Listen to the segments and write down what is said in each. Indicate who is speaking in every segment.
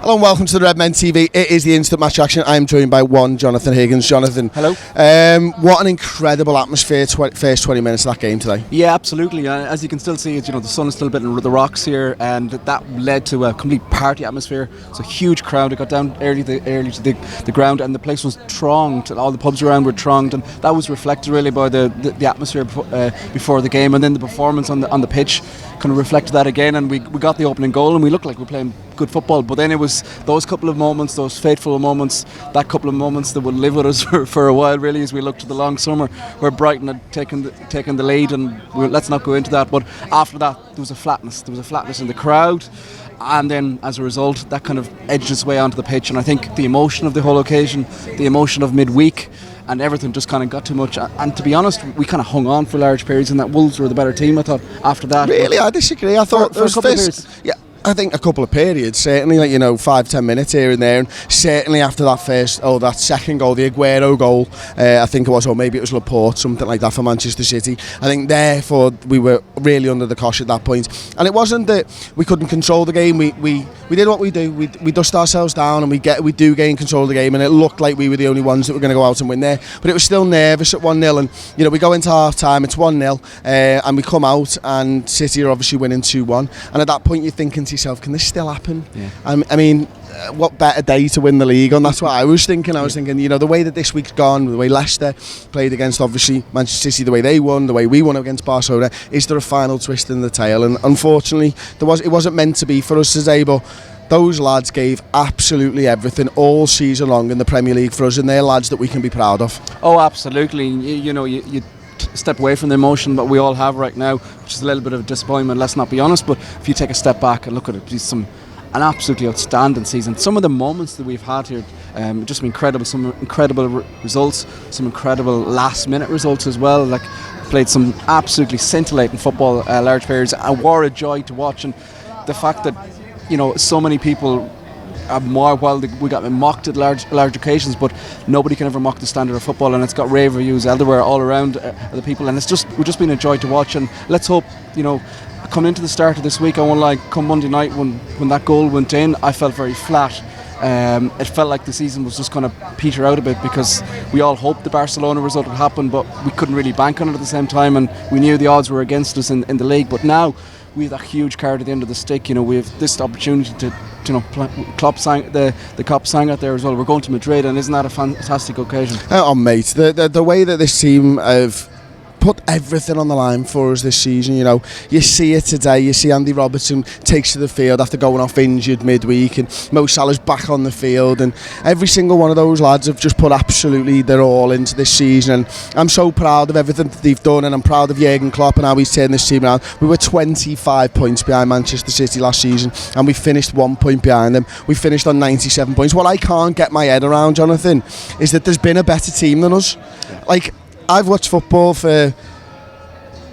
Speaker 1: Hello and welcome to the Redmen TV. It is the Instant Match Action. I am joined by one Jonathan Higgins. Jonathan,
Speaker 2: hello.
Speaker 1: What an incredible atmosphere first 20 minutes of that game today.
Speaker 2: Yeah, absolutely. As you can still see, the sun is still hitting the rocks here, and that led to a complete party atmosphere. It's a huge crowd. It got down early to the ground, and the place was thronged. All the pubs around were thronged, and that was reflected really by the atmosphere before the game, and then the performance on the pitch kind of reflected that again. And we got the opening goal, and we looked like we were playing good football, but then it was those couple of moments, those fateful moments, that couple of moments that would live with us for a while really, as we look to the long summer where Brighton had taken the lead, and let's not go into that. But after that there was a flatness in the crowd, and then as a result that kind of edged its way onto the pitch. And I think the emotion of the whole occasion, the emotion of midweek and everything just kind of got too much, and to be honest we kind of hung on for large periods, and that Wolves were the better team I thought after that.
Speaker 1: Really? I disagree. I thought
Speaker 2: for a couple of periods.
Speaker 1: Yeah, I think a couple of periods, certainly, 5-10 minutes here and there, and certainly after that second goal, the Aguero goal, I think it was, or maybe it was Laporte, something like that for Manchester City. I think therefore we were really under the cosh at that point, and it wasn't that we couldn't control the game. We did what we do. We dust ourselves down, and we do gain control of the game, and it looked like we were the only ones that were going to go out and win there. But it was still nervous at 1-0, and we go into half time, it's 1-0, and we come out, and City are obviously winning 2-1, and at that point you're thinking to yourself, can this still happen?
Speaker 2: Yeah.
Speaker 1: I mean, what better day to win the league on? That's what I was thinking. I was thinking, the way that this week's gone, the way Leicester played against obviously Manchester City, the way they won, the way we won against Barcelona, is there a final twist in the tail? And unfortunately it wasn't meant to be for us today, but those lads gave absolutely everything all season long in the Premier League for us, and they're lads that we can be proud of.
Speaker 2: Oh, absolutely. You step away from the emotion that we all have right now, which is a little bit of a disappointment, let's not be honest, but if you take a step back and look at it, it's an absolutely outstanding season. Some of the moments that we've had here just been incredible. Some incredible results, some incredible last minute results as well. Like, played some absolutely scintillating football large periods, and were a joy to watch. And the fact that so many people while we got mocked at large occasions, but nobody can ever mock the standard of football, and it's got rave reviews everywhere all around the people, and we've just been a joy to watch. And let's hope, coming into the start of this week, I won't lie, come Monday night when that goal went in, I felt very flat. It felt like the season was just going to peter out a bit, because we all hoped the Barcelona result would happen, but we couldn't really bank on it at the same time, and we knew the odds were against us in the league. But now we have that huge card at the end of the stick. We have this opportunity to Klopp sang out there as well. We're going to Madrid, and isn't that a fantastic occasion? Oh mate,
Speaker 1: the way that this team have put everything on the line for us this season, you see it today. You see Andy Robertson takes to the field after going off injured midweek, and Mo Salah's back on the field, and every single one of those lads have just put absolutely their all into this season, and I'm so proud of everything that they've done, and I'm proud of Jurgen Klopp and how he's turned this team around. We were 25 points behind Manchester City last season, and we finished 1 point behind them. We finished on 97 points. What I can't get my head around, Jonathan, is that there's been a better team than us. Like, I've watched football for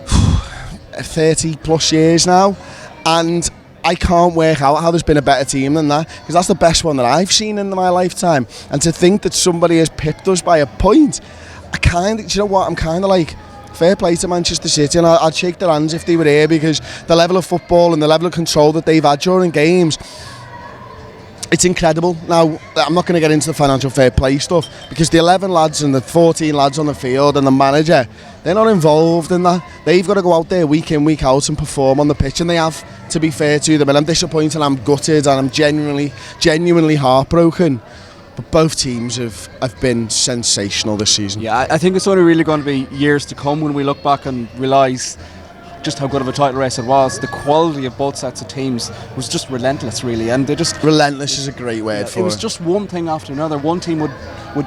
Speaker 1: 30 plus years now, and I can't work out how there's been a better team than that, because that's the best one that I've seen in my lifetime. And to think that somebody has pipped us by a point, I'm kind of like, fair play to Manchester City, and I'd shake their hands if they were here, because the level of football and the level of control that they've had during games, it's incredible. Now, I'm not going to get into the financial fair play stuff, because the 11 lads and the 14 lads on the field and the manager, they're not involved in that. They've got to go out there week in, week out and perform on the pitch, and they have, to be fair to them. And I'm disappointed, I'm gutted, and I'm genuinely heartbroken. But both teams have been sensational this season.
Speaker 2: Yeah, I think it's only really going to be years to come when we look back and realise just how good of a title race it was. The quality of both sets of teams was just relentless, really, and they just...
Speaker 1: Relentless is a great word for it.
Speaker 2: It was just one thing after another. One team would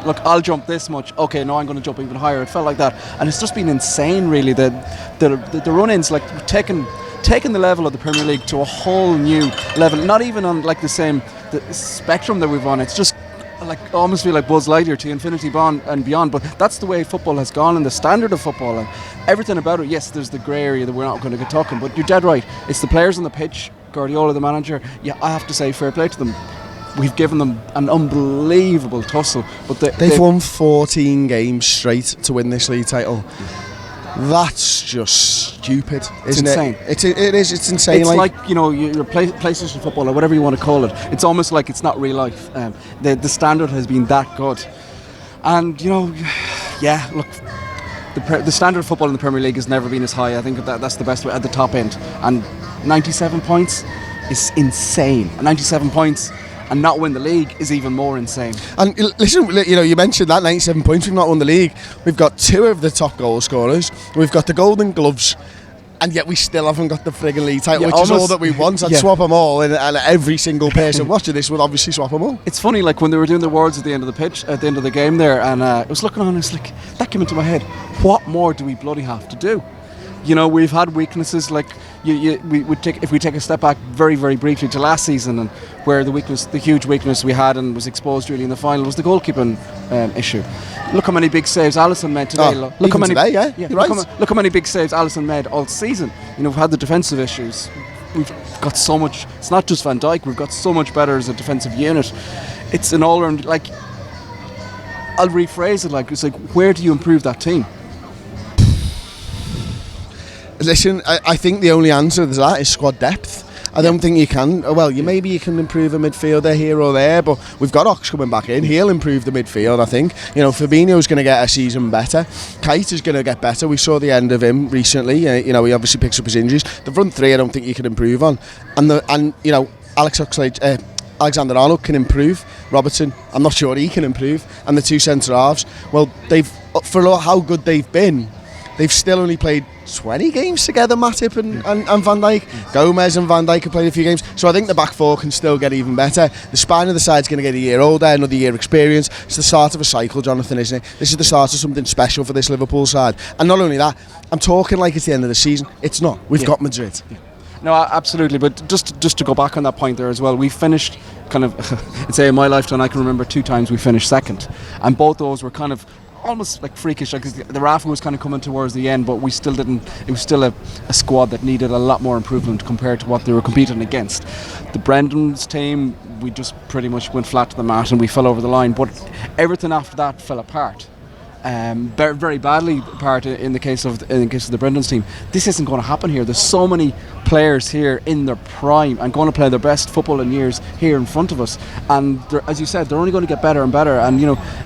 Speaker 2: look, I'll jump this much, okay, no, I'm going to jump even higher. It felt like that, and it's just been insane, really. The run-ins, like taking the level of the Premier League to a whole new level. Not even on like the spectrum that we've on. It's just like almost feel like Buzz Lightyear to infinity and beyond. But that's the way football has gone, and the standard of football and everything about it. Yes, there's the grey area that we're not going to get talking, but you're dead right. It's the players on the pitch, Guardiola the manager. Yeah, I have to say fair play to them. We've given them an unbelievable tussle, but they've
Speaker 1: won 14 games straight to win this league title. That's just stupid, isn't
Speaker 2: insane.
Speaker 1: it? It is. It's insane.
Speaker 2: It's like your PlayStation football or whatever you want to call it. It's almost like it's not real life. The standard has been that good, and yeah. Look, the standard of football in the Premier League has never been as high. I think that's the best way at the top end. And 97 points is insane. 97 points. And not win the league is even more insane.
Speaker 1: And listen, you mentioned that 97 points. We've not won the league. We've got 2 of the top goal scorers. We've got the Golden Gloves, and yet we still haven't got the friggin' league title, which is all that we want. I'd swap them all, and every single person watching this would obviously swap them all.
Speaker 2: It's funny, like when they were doing the awards at the end of the pitch, at the end of the game there, and I was looking on, and it's like that came into my head. What more do we bloody have to do? We've had weaknesses like if we take a step back very, very briefly to last season, and where the huge weakness we had and was exposed really in the final was the goalkeeping issue. Look how many big saves Alisson made today. Look how many, look how many big saves Alisson made all season. We've had the defensive issues. We've got so much. It's not just Van Dijk. We've got so much better as a defensive unit. It's an all-round. Like, I'll rephrase it. Like, it's like, where do you improve that team?
Speaker 1: Listen, I think the only answer to that is squad depth. I don't think you can. Well, maybe you can improve a midfielder here or there, but we've got Ox coming back in. He'll improve the midfield, I think. Fabinho's going to get a season better. Kite is going to get better. We saw the end of him recently. He obviously picks up his injuries. The front 3, I don't think you can improve on. Alexander-Arnold can improve. Robertson, I'm not sure he can improve. And the 2 centre halves, well, for how good they've been, they've still only played 20 games together, Matip and Van Dijk. Gomez and Van Dijk have played a few games. So I think the back 4 can still get even better. The spine of the side's going to get a year older, another year experience. It's the start of a cycle, Jonathan, isn't it? This is the start of something special for this Liverpool side. And not only that, I'm talking like it's the end of the season. It's not. We've got Madrid. Yeah.
Speaker 2: No, absolutely. But just to go back on that point there as well, we finished kind of, I'd say in my lifetime, I can remember 2 times we finished second. And both those were kind of almost like freakish, because the Rafa was kind of coming towards the end, but we still didn't. It was still a squad that needed a lot more improvement compared to what they were competing against. The Brendan's team, we just pretty much went flat to the mat and we fell over the line. But everything after that fell apart. Very, very badly apart in the case of the Brendan's team. This isn't going to happen here. There's so many players here in their prime and going to play their best football in years here in front of us. And as you said, they're only going to get better and better. And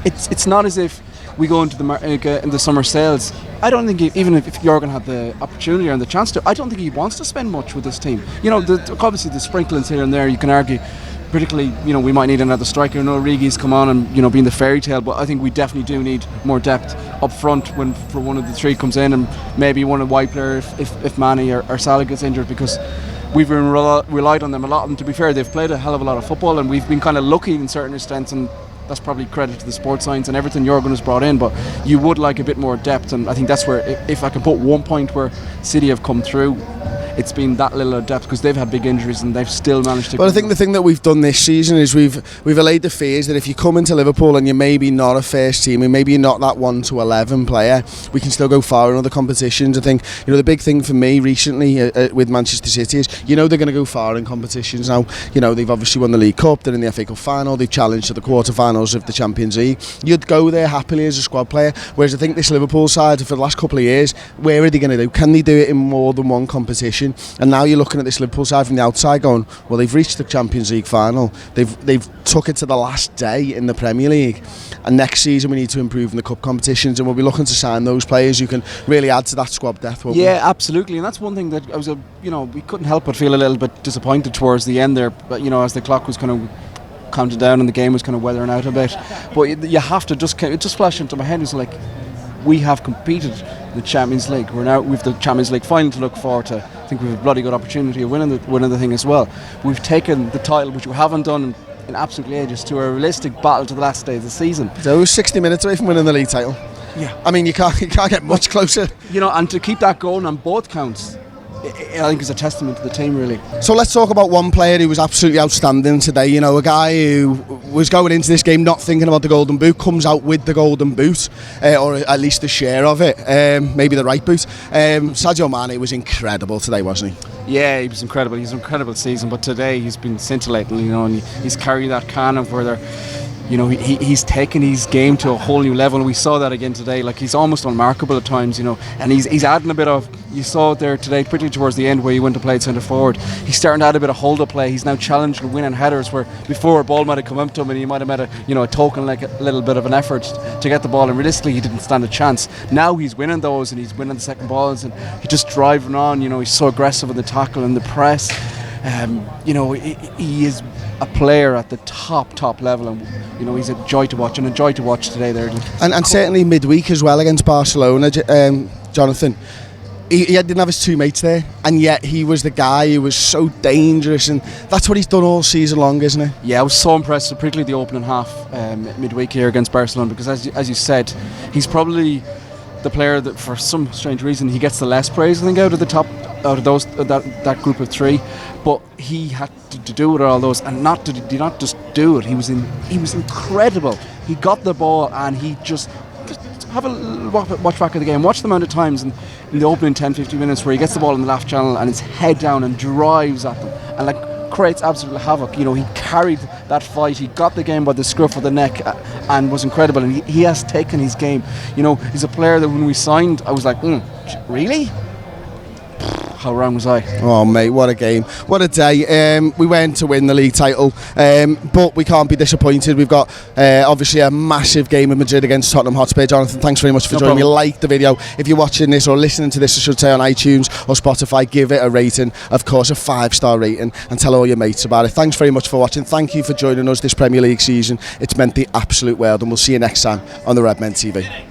Speaker 2: it's not as if we go into the summer sales. I don't think even if Jurgen had the opportunity and the chance to, I don't think he wants to spend much with this team. Obviously the sprinklings here and there, you can argue. Particularly, we might need another striker. Origi's come on and being the fairy tale, but I think we definitely do need more depth up front for one of the 3 comes in, and maybe one of the wide player if Mane or Salah gets injured, because we've been relied on them a lot. And to be fair, they've played a hell of a lot of football, and we've been kind of lucky in certain extents, and that's probably credit to the sports science and everything Jurgen has brought in. But you would like a bit more depth, and I think that's where, if I can put one point where City have come through, it's been that little depth, because they've had big injuries and they've still managed to.
Speaker 1: But I think the thing that we've done this season is we've allayed the fears that if you come into Liverpool and you're maybe not a first team and maybe you're not that 1 to 11 player, we can still go far in other competitions. I think the big thing for me recently with Manchester City is they're going to go far in competitions now. They've obviously won the League Cup, they're in the FA Cup final, they've challenged to the quarter-finals of the Champions League. You'd go there happily as a squad player, whereas I think this Liverpool side for the last couple of years, where are they going to do? Can they do it in more than one competition? And now you're looking at this Liverpool side from the outside going, well, they've reached the Champions League final, they've took it to the last day in the Premier League, and next season we need to improve in the cup competitions, and we'll be looking to sign those players who can really add to that squad depth.
Speaker 2: Yeah, absolutely. And that's one thing that I was we couldn't help but feel a little bit disappointed towards the end there, but as the clock was kind of counted down and the game was kind of weathering out a bit. But you have to it just flashed into my head, it's like, we have competed in the Champions League. We've the Champions League final to look forward to. I think we've a bloody good opportunity of winning the thing as well. We've taken the title, which we haven't done in absolutely ages, to a realistic battle to the last day of the season.
Speaker 1: So we're 60 minutes away from winning the league title.
Speaker 2: Yeah.
Speaker 1: I mean, you can't get much closer.
Speaker 2: And to keep that going on both counts, I think is a testament to the team, really.
Speaker 1: So let's talk about one player who was absolutely outstanding today. A guy who was going into this game not thinking about the Golden Boot, comes out with the Golden Boot, or at least a share of it, maybe the right boot. Sadio Mane was incredible today, wasn't he?
Speaker 2: Yeah, he was incredible. He's an incredible season, but today he's been scintillating, and he's carried that can of where they're you know, he's taken his game to a whole new level. We saw that again today. Like, he's almost unmarkable at times, you know, and he's adding a bit of, you saw it there today, particularly towards the end where he went to play at centre forward. He's starting to add a bit of hold-up play. He's now challenging winning headers where before a ball might have come up to him and he might have made a token, like a little bit of an effort to get the ball, and realistically he didn't stand a chance. Now he's winning those and he's winning the second balls, and he's just driving on. You know, he's so aggressive with the tackle and the press. You know, he is a player at the top level, and you know, he's a joy to watch, and a joy to watch today there.
Speaker 1: And certainly midweek as well against Barcelona, Jonathan. He didn't have his two mates there, and yet he was the guy who was so dangerous, and that's what he's done all season long, isn't it?
Speaker 2: Yeah, I was so impressed, particularly the opening half midweek here against Barcelona, because as you said, he's probably the player that, for some strange reason, he gets the less praise, I think, out of those that group of three. But he had to do it, all those, and did not just do it. He was incredible. He got the ball and he just have a watch back of the game. Watch the amount of times in the opening 10-15 minutes where he gets the ball in the left channel and his head down and drives at them and like creates absolute havoc. You know, he carried that fight. He got the game by the scruff of the neck and was incredible. And he has taken his game. You know, he's a player that when we signed, I was like, really? How wrong was I?
Speaker 1: Oh mate, what a game, what a day. We went to win the league title, but we can't be disappointed. We've got obviously a massive game in Madrid against Tottenham Hotspur. Jonathan, thanks very much for joining me. Like the video. If you're watching this or listening to this, I should say, on iTunes or Spotify, give it a rating, of course a 5-star rating, and tell all your mates about it. Thanks very much for watching. Thank you for joining us this Premier League season. It's meant the absolute world, and we'll see you next time on the Redmen TV.